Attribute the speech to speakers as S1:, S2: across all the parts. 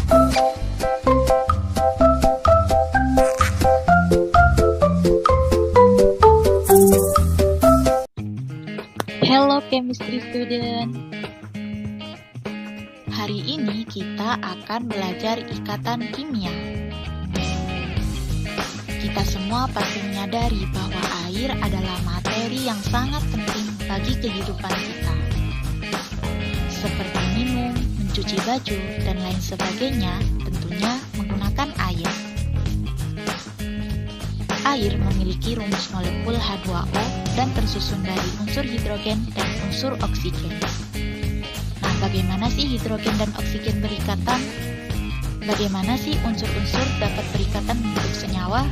S1: Hello chemistry student. Hari ini kita akan belajar ikatan kimia. Kita semua pasti menyadari bahwa air adalah materi yang sangat penting bagi kehidupan kita. Seperti minum, mencuci baju, dan lain sebagainya, tentunya menggunakan air. Air memiliki rumus molekul H2O dan tersusun dari unsur hidrogen dan unsur oksigen. Nah, bagaimana sih hidrogen dan oksigen berikatan? Bagaimana sih unsur-unsur dapat berikatan membentuk senyawa?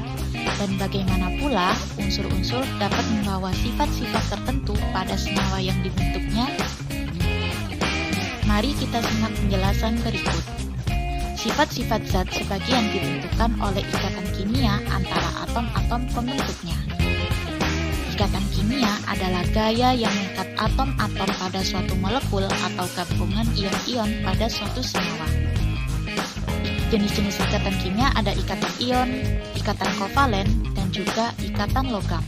S1: Dan bagaimana pula unsur-unsur dapat membawa sifat-sifat tertentu pada senyawa yang dibentuknya? Mari kita simak penjelasan berikut. Sifat-sifat zat sebagian ditentukan oleh ikatan kimia antara atom-atom pembentuknya. Ikatan kimia adalah gaya yang mengikat atom-atom pada suatu molekul atau gabungan ion-ion pada suatu senyawa. Jenis-jenis ikatan kimia ada ikatan ion, ikatan kovalen, dan juga ikatan logam.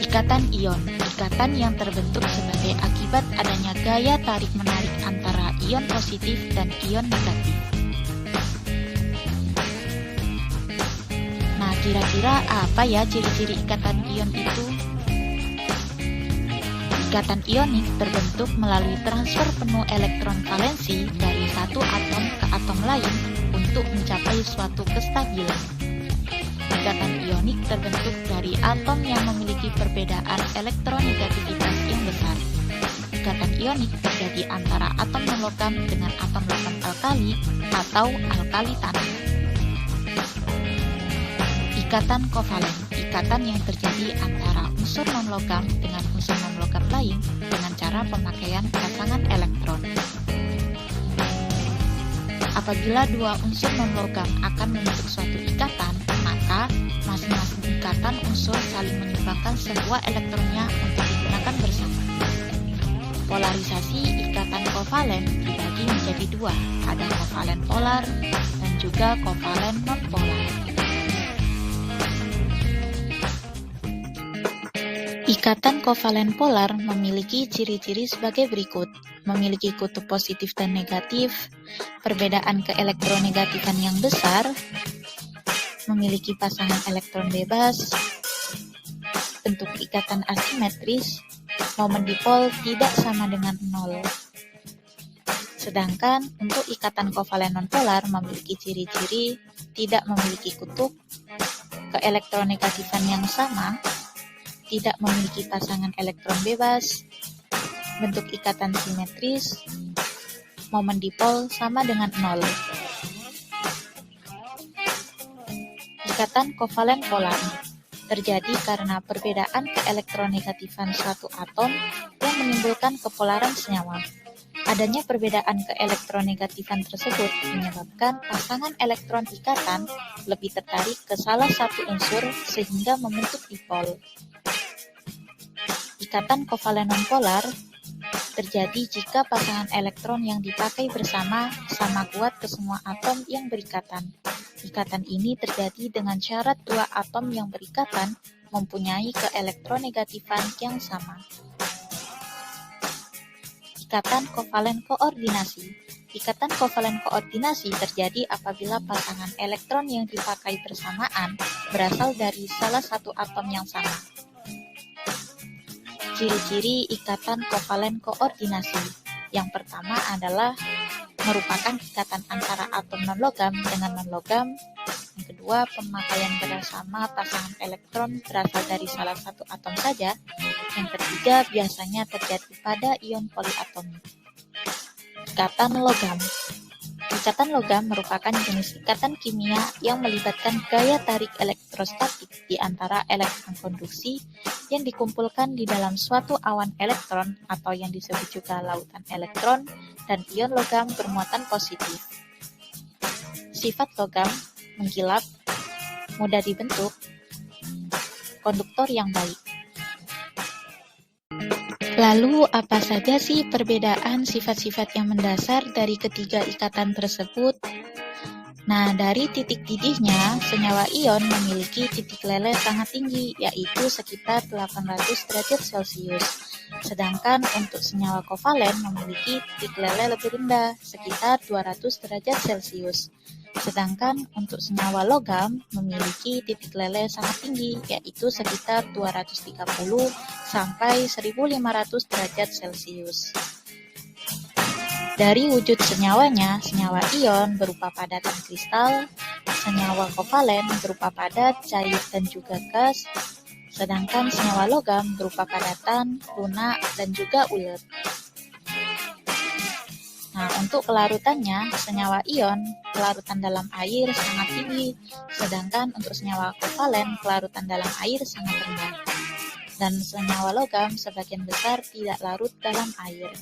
S1: Ikatan ion, ikatan yang terbentuk sebagai akibat adanya gaya tarik-menarik antara ion positif dan ion negatif. Nah, kira-kira apa ya ciri-ciri ikatan ion itu? Ikatan ionik terbentuk melalui transfer penuh elektron valensi dari satu atom ke atom lain untuk mencapai suatu kestabilan. Ikatan ionik terbentuk dari atom yang memiliki perbedaan elektronegativitas yang besar. Ikatan ionik terjadi antara atom non-logam dengan atom logam alkali atau alkali tanah. Ikatan kovalen, ikatan yang terjadi antara unsur non-logam dengan unsur non-logam lain dengan cara pemakaian pasangan elektron. Apabila dua unsur non-logam akan membentuk suatu ikatan, maka masing-masing ikatan unsur saling menyumbangkan sebuah elektronnya untuk digunakan bersama. Polarisasi ikatan kovalen dibagi menjadi dua, ada kovalen polar dan juga kovalen non-polar. Ikatan kovalen polar memiliki ciri-ciri sebagai berikut: memiliki kutub positif dan negatif, perbedaan keelektronegatifan yang besar, memiliki pasangan elektron bebas, bentuk ikatan asimetris, momen dipol tidak sama dengan 0. Sedangkan untuk ikatan kovalen nonpolar memiliki ciri-ciri tidak memiliki kutub, keelektronegatifan yang sama, tidak memiliki pasangan elektron bebas, bentuk ikatan simetris, momen dipol sama dengan 0. Ikatan kovalen polar terjadi karena perbedaan keelektronegatifan suatu atom yang menimbulkan kepolaran senyawa. Adanya perbedaan keelektronegatifan tersebut menyebabkan pasangan elektron ikatan lebih tertarik ke salah satu unsur sehingga membentuk dipol. Ikatan kovalen nonpolar terjadi jika pasangan elektron yang dipakai bersama sama kuat ke semua atom yang berikatan. Ikatan ini terjadi dengan syarat dua atom yang berikatan mempunyai keelektronegatifan yang sama. Ikatan kovalen koordinasi. Ikatan kovalen koordinasi terjadi apabila pasangan elektron yang dipakai bersamaan berasal dari salah satu atom yang sama. Ciri-ciri ikatan kovalen koordinasi. Yang pertama adalah merupakan ikatan antara atom non-logam dengan non-logam. Yang kedua, pemakaian bersama pasangan elektron berasal dari salah satu atom saja. Yang ketiga, biasanya terjadi pada ion poliatomik. Ikatan logam. Ikatan logam merupakan jenis ikatan kimia yang melibatkan gaya tarik elektrostatik di antara elektron konduksi yang dikumpulkan di dalam suatu awan elektron atau yang disebut juga lautan elektron dan ion logam bermuatan positif. Sifat logam mengkilap, mudah dibentuk, konduktor yang baik. Lalu, apa saja sih perbedaan sifat-sifat yang mendasar dari ketiga ikatan tersebut? Nah, dari titik didihnya, senyawa ion memiliki titik leleh sangat tinggi, yaitu sekitar 800 derajat Celcius. Sedangkan untuk senyawa kovalen memiliki titik leleh lebih rendah, sekitar 200 derajat Celcius. Sedangkan untuk senyawa logam memiliki titik leleh sangat tinggi, yaitu sekitar 230 sampai 1500 derajat Celcius. Dari wujud senyawanya, senyawa ion berupa padatan kristal, senyawa kovalen berupa padat, cair, dan juga gas, sedangkan senyawa logam berupa padatan, lunak, dan juga ulet. Nah, untuk kelarutannya, senyawa ion kelarutan dalam air sangat tinggi, sedangkan untuk senyawa kovalen kelarutan dalam air sangat rendah. Dan senyawa logam sebagian besar tidak larut dalam air.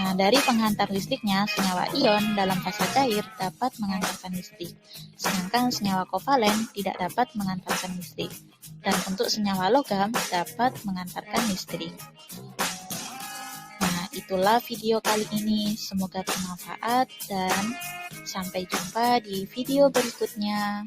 S1: Nah, dari penghantar listriknya, senyawa ion dalam fase cair dapat mengantarkan listrik, sedangkan senyawa kovalen tidak dapat mengantarkan listrik. Dan untuk senyawa logam dapat mengantarkan listrik. Nah, itulah video kali ini. Semoga bermanfaat dan sampai jumpa di video berikutnya.